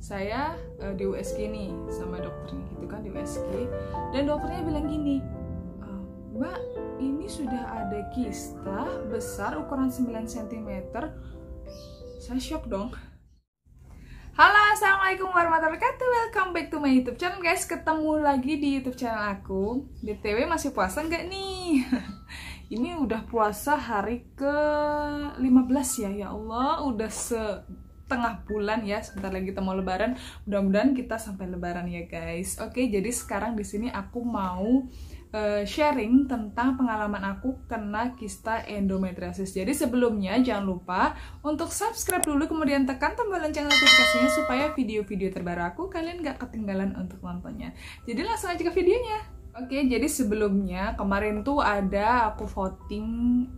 saya di USG nih sama dokternya gitu kan, di USG, dan dokternya bilang gini, Mbak, ini sudah ada kista besar ukuran 9 cm. Saya shock dong. Halo, assalamualaikum warahmatullahi wabarakatuh. Welcome back to my YouTube channel guys. Ketemu lagi di YouTube channel aku. BTW masih puasa nggak nih? Ini udah puasa hari ke-15 ya. Ya Allah, udah setengah bulan ya. Sebentar lagi kita mau lebaran. Mudah-mudahan kita sampai lebaran ya guys. Oke, jadi sekarang di sini aku mau sharing tentang pengalaman aku kena kista endometriosis. Jadi sebelumnya jangan lupa untuk subscribe dulu, kemudian tekan tombol lonceng notifikasinya supaya video-video terbaru aku kalian gak ketinggalan untuk nontonnya. Jadi langsung aja ke videonya. Oke, jadi sebelumnya kemarin tuh ada aku voting,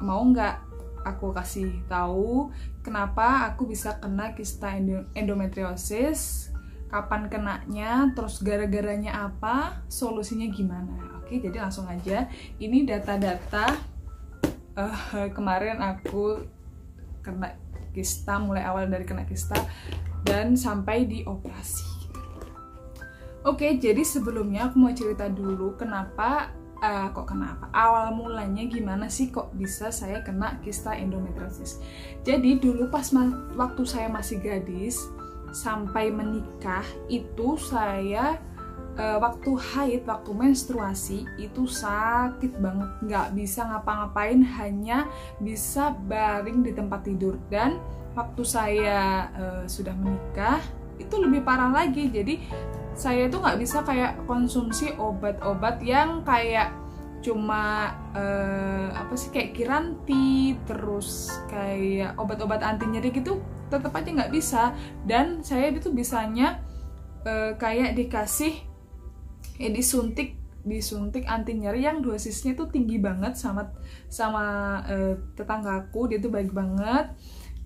mau nggak aku kasih tahu kenapa aku bisa kena kista endometriosis, kapan kenanya, terus gara-garanya apa, solusinya gimana. Oke, jadi langsung aja. Ini data-data kemarin aku kena kista, mulai awal dari kena kista dan sampai di operasi. Oke, jadi sebelumnya aku mau cerita dulu kenapa awal mulanya gimana sih kok bisa saya kena kista endometriosis. Jadi dulu pas waktu saya masih gadis sampai menikah itu saya waktu haid, waktu menstruasi itu sakit banget, nggak bisa ngapa-ngapain, hanya bisa baring di tempat tidur. Dan waktu saya sudah menikah itu lebih parah lagi. Jadi saya itu nggak bisa kayak konsumsi obat-obat yang kayak cuma kayak Kiranti, terus kayak obat-obat anti nyeri gitu, tetap aja nggak bisa. Dan saya itu bisanya kayak dikasih disuntik anti nyeri yang dosisnya tuh tinggi banget sama tetanggaku. Dia tuh baik banget,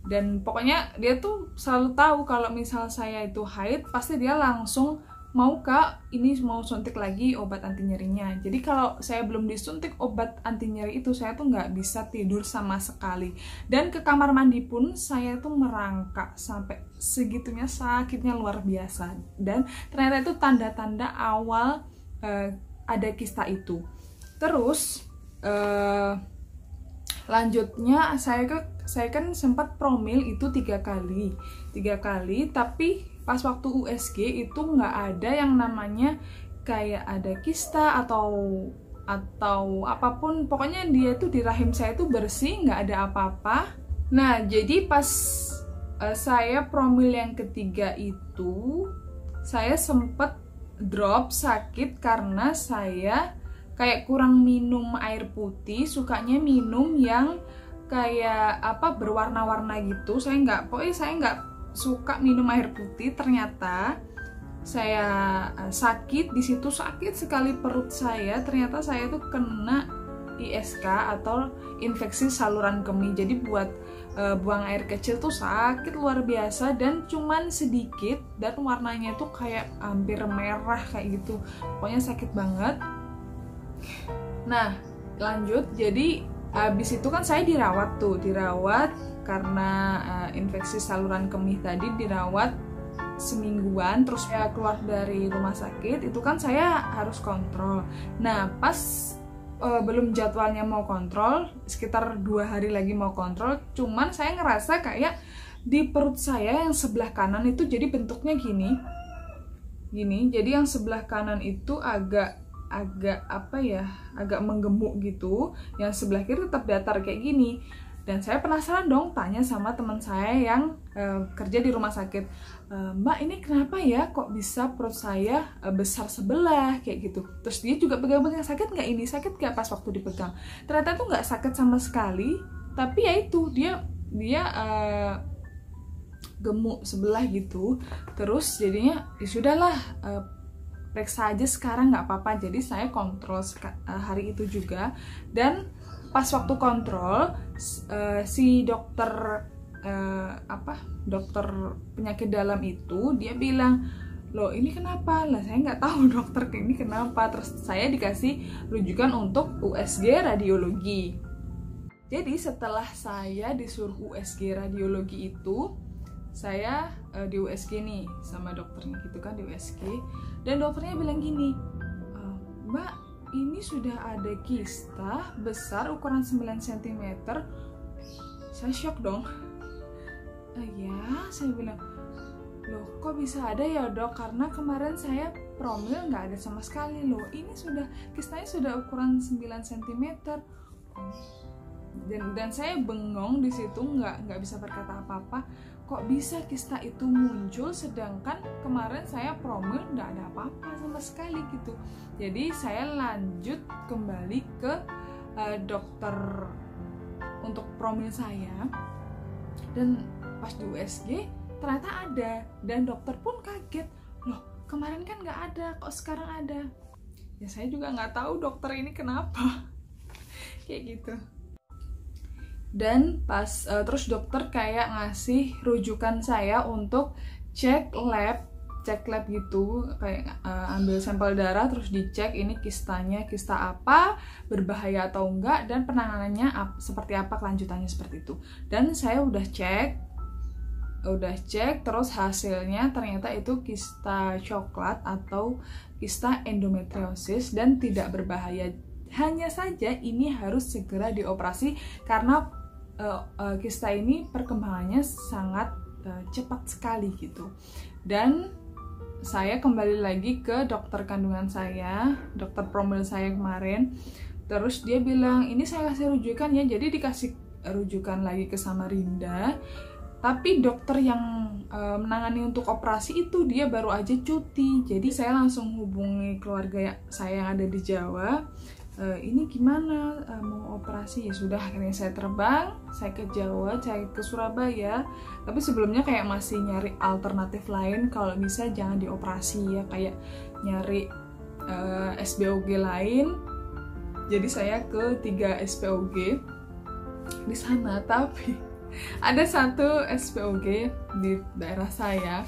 dan pokoknya dia tuh selalu tahu kalau misal saya itu haid pasti dia langsung mau Kak, ini mau suntik lagi obat anti nyerinya. Jadi kalau saya belum disuntik obat anti nyeri itu, saya tuh nggak bisa tidur sama sekali. Dan ke kamar mandi pun saya tuh merangkak sampai segitunya, sakitnya luar biasa. Dan ternyata itu tanda-tanda awal ada kista itu. Terus lanjutnya saya kan sempat promil itu 3 kali, tapi pas waktu USG itu nggak ada yang namanya kayak ada kista atau apapun. Pokoknya dia tuh di rahim saya tuh bersih, nggak ada apa-apa. Nah, jadi pas saya promil yang ketiga itu saya sempet drop sakit karena saya kayak kurang minum air putih, sukanya minum yang kayak berwarna-warna gitu. Saya nggak suka minum air putih. Ternyata saya sakit di situ, sakit sekali perut saya. Ternyata saya tuh kena ISK atau infeksi saluran kemih. Jadi buat buang air kecil tuh sakit luar biasa, dan cuman sedikit, dan warnanya tuh kayak hampir merah kayak gitu. Pokoknya sakit banget. Nah, lanjut. Jadi abis itu kan saya dirawat karena infeksi saluran kemih tadi, dirawat semingguan. Terus saya keluar dari rumah sakit itu kan saya harus kontrol. Nah, pas belum jadwalnya mau kontrol, sekitar 2 hari lagi mau kontrol, cuman saya ngerasa kayak di perut saya yang sebelah kanan itu jadi bentuknya gini. Jadi yang sebelah kanan itu agak menggemuk gitu, yang sebelah kiri tetap datar kayak gini. Dan saya penasaran dong, tanya sama teman saya yang kerja di rumah sakit, Mbak, ini kenapa ya kok bisa perut saya besar sebelah kayak gitu. Terus dia juga pegang-pegang, sakit nggak ini, sakit nggak pas waktu dipegang. Ternyata tuh nggak sakit sama sekali, tapi ya itu dia gemuk sebelah gitu. Terus jadinya ya sudahlah, periksa aja sekarang nggak apa-apa. Jadi saya kontrol hari itu juga. Dan pas waktu kontrol si dokter penyakit dalam itu dia bilang, loh ini kenapa? Lah saya nggak tahu dokter, ini kenapa. Terus saya dikasih rujukan untuk USG radiologi. Jadi setelah saya disuruh USG radiologi itu, saya di USG nih sama dokternya gitu kan, di USG, dan dokternya bilang gini, Mbak, ini sudah ada kista besar ukuran 9 cm. Saya shock dong. Ya, saya bilang, loh kok bisa ada ya dok, karena kemarin saya promil nggak ada sama sekali loh, ini sudah kistanya sudah ukuran 9 cm. Dan saya bengong di situ, nggak bisa berkata apa-apa. Kok bisa kista itu muncul sedangkan kemarin saya promil nggak ada apa-apa sama sekali gitu. Jadi saya lanjut kembali ke dokter untuk promil saya, dan pas di USG ternyata ada, dan dokter pun kaget, loh kemarin kan nggak ada, kok sekarang ada. Ya saya juga nggak tahu dokter ini kenapa kayak gitu. Dan pas terus dokter kayak ngasih rujukan saya untuk cek lab gitu, kayak ambil sampel darah terus dicek ini kistanya kista apa, berbahaya atau enggak, dan penanganannya seperti apa, kelanjutannya seperti itu. Dan saya udah cek terus hasilnya ternyata itu kista coklat atau kista endometriosis dan tidak berbahaya. Hanya saja ini harus segera dioperasi karena kista ini perkembangannya sangat cepat sekali gitu. Dan saya kembali lagi ke dokter kandungan saya, dokter promil saya kemarin. Terus dia bilang, ini saya kasih rujukan ya, jadi dikasih rujukan lagi ke Samarinda. Tapi dokter yang menangani untuk operasi itu dia baru aja cuti. Jadi saya langsung hubungi keluarga saya yang ada di Jawa. Ini gimana mau operasi? Ya sudah, akhirnya saya terbang, saya ke Jawa, saya ke Surabaya. Tapi sebelumnya kayak masih nyari alternatif lain, kalau bisa jangan dioperasi ya, kayak nyari SBOG lain. Jadi saya ke 3 SPOG di sana, tapi ada satu SPOG di daerah saya,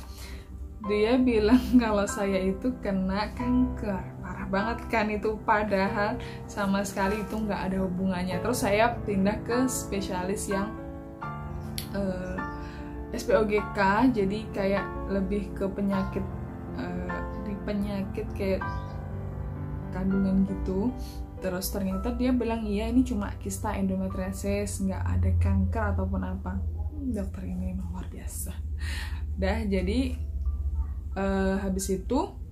dia bilang kalau saya itu kena kanker. Parah banget kan itu, padahal sama sekali itu nggak ada hubungannya. Terus saya pindah ke spesialis yang SPOGK, jadi kayak lebih ke penyakit kayak kandungan gitu. Terus ternyata dia bilang iya ini cuma kista endometriosis, nggak ada kanker ataupun apa. Dokter ini memang luar biasa. Jadi habis itu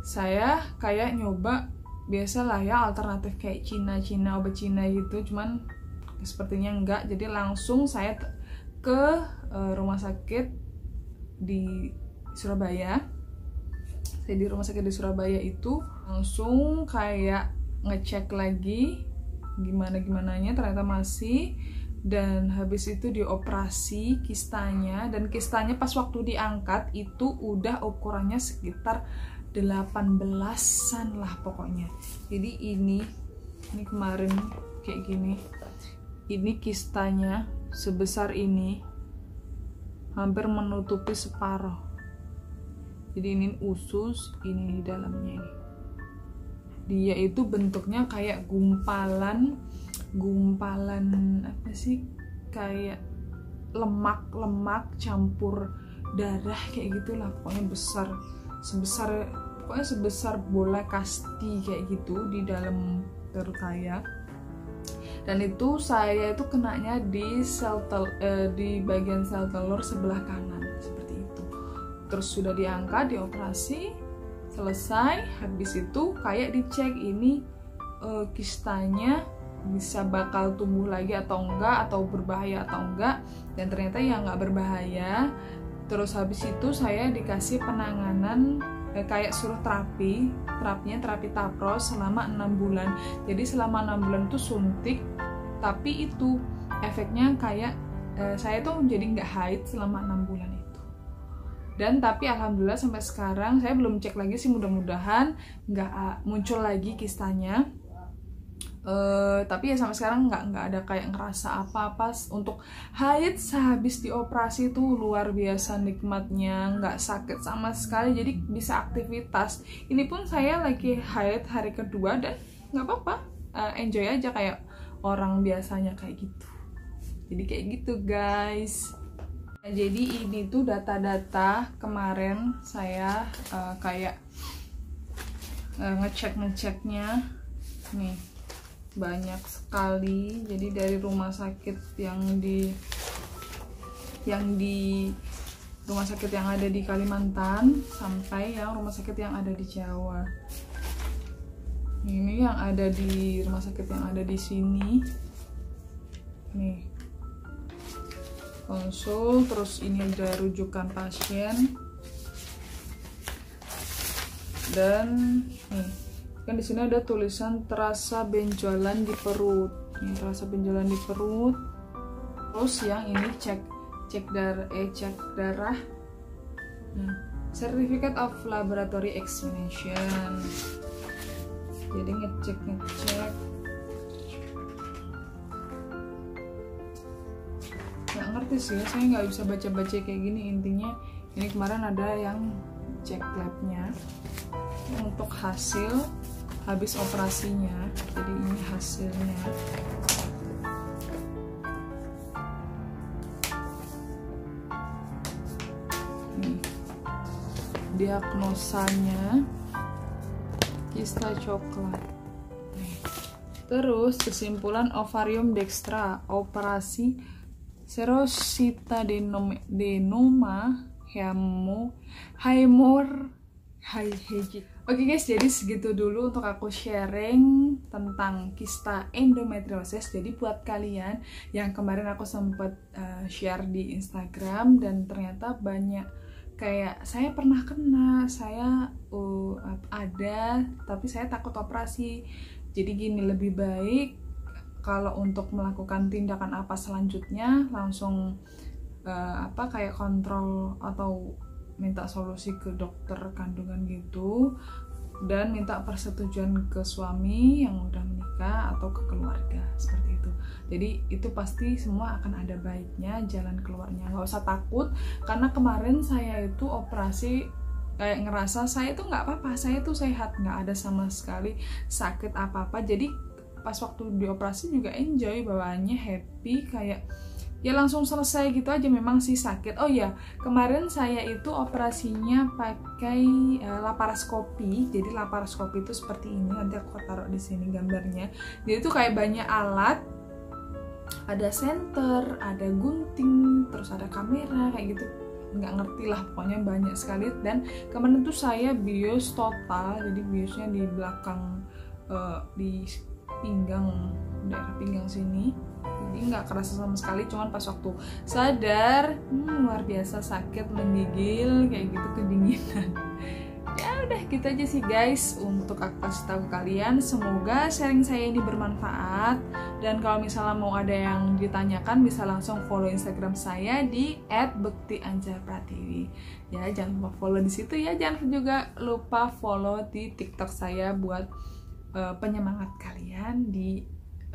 saya kayak nyoba biasalah ya alternatif kayak Cina obat Cina gitu, cuman sepertinya enggak. Jadi langsung saya ke rumah sakit di Surabaya. Saya di rumah sakit di Surabaya itu langsung kayak ngecek lagi gimana-gimananya, ternyata masih. Dan habis itu dioperasi kistanya, dan kistanya pas waktu diangkat itu udah ukurannya sekitar 18-an lah pokoknya. Jadi ini kemarin kayak gini. Ini kistanya sebesar ini, hampir menutupi separuh. Jadi ini usus, ini di dalamnya ini. Dia itu bentuknya kayak gumpalan apa sih, kayak lemak campur darah kayak gitulah, pokoknya sebesar bola kasti kayak gitu di dalam perut saya. Dan itu saya itu kenanya di di bagian sel telur sebelah kanan seperti itu. Terus sudah diangkat, dioperasi, selesai. Habis itu kayak dicek ini kistanya bisa bakal tumbuh lagi atau enggak, atau berbahaya atau enggak. Dan ternyata ya nggak berbahaya. Terus habis itu saya dikasih penanganan kayak suruh terapinya terapi tapros selama 6 bulan. Jadi selama 6 bulan itu suntik, tapi itu efeknya kayak saya tuh jadi nggak haid selama 6 bulan itu. Dan tapi alhamdulillah sampai sekarang saya belum cek lagi sih, mudah-mudahan nggak muncul lagi kistanya. Tapi ya sampai sekarang nggak ada kayak ngerasa apa-apa. Untuk haid sehabis dioperasi itu luar biasa nikmatnya, nggak sakit sama sekali, jadi bisa aktivitas. Ini pun saya lagi haid hari kedua dan nggak apa-apa, enjoy aja kayak orang biasanya kayak gitu. Jadi kayak gitu guys. Jadi ini tuh data-data kemarin saya kayak ngeceknya nih, banyak sekali. Jadi dari rumah sakit yang di rumah sakit yang ada di Kalimantan sampai yang rumah sakit yang ada di Jawa. Ini yang ada di rumah sakit yang ada di sini nih, konsul, terus ini ada rujukan pasien, dan nih kan di sini ada tulisan terasa benjolan di perut. Nih, terasa benjolan di perut. Terus yang ini cek darah. Nah, Certificate of Laboratory Examination. Jadi ngecek. Nggak ngerti sih, saya nggak bisa baca kayak gini. Intinya ini kemarin ada yang cek labnya untuk hasil habis operasinya. Jadi ini hasilnya. Nih, diagnosanya kista coklat. Nih. Terus kesimpulan ovarium dextra, operasi serositadenoma hemorrhagic. Oke guys, jadi segitu dulu untuk aku sharing tentang kista endometriosis. Jadi buat kalian yang kemarin aku sempat share di Instagram dan ternyata banyak kayak saya pernah kena, saya ada, tapi saya takut operasi. Jadi gini, lebih baik kalau untuk melakukan tindakan apa selanjutnya langsung kayak kontrol atau minta solusi ke dokter kandungan gitu, dan minta persetujuan ke suami yang udah menikah atau ke keluarga, seperti itu. Jadi itu pasti semua akan ada baiknya, jalan keluarnya. Nggak usah takut, karena kemarin saya itu operasi kayak ngerasa saya itu nggak apa-apa, saya tuh sehat, nggak ada sama sekali sakit apa-apa. Jadi pas waktu dioperasi juga enjoy, bawaannya happy, kayak ya langsung selesai gitu aja. Memang sih sakit. Oh ya, kemarin saya itu operasinya pakai laparoskopi. Jadi laparoskopi itu seperti ini, nanti aku taruh di sini gambarnya. Jadi itu kayak banyak alat, ada senter, ada gunting, terus ada kamera kayak gitu. Nggak ngerti lah, pokoknya banyak sekali. Dan kemarin tuh saya bius total, jadi biusnya di belakang di pinggang, daerah pinggang sini. Jadi nggak kerasa sama sekali, cuman pas waktu sadar luar biasa sakit, menggigil kayak gitu, kedinginan. Ya udah gitu aja sih guys untuk aku kasih tahu ke kalian. Semoga sharing saya ini bermanfaat, dan kalau misalnya mau ada yang ditanyakan bisa langsung follow Instagram saya di @bektianjarpratiwi. Ya jangan lupa follow di situ ya. Jangan juga lupa follow di TikTok saya buat penyemangat kalian di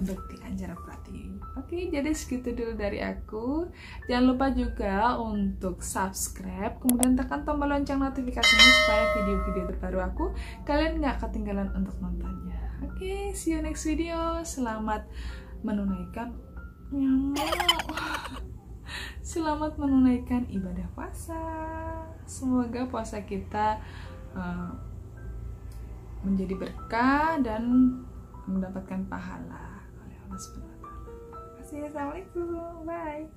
Bekti Anjara Pratiwi. Oke, jadi segitu dulu dari aku. Jangan lupa juga untuk subscribe, kemudian tekan tombol lonceng notifikasinya supaya video-video terbaru aku kalian nggak ketinggalan untuk nontonnya. Oke, see you next video. Selamat menunaikan selamat menunaikan ibadah puasa. Semoga puasa kita menjadi berkah dan mendapatkan pahala. Assalamualaikum, bye.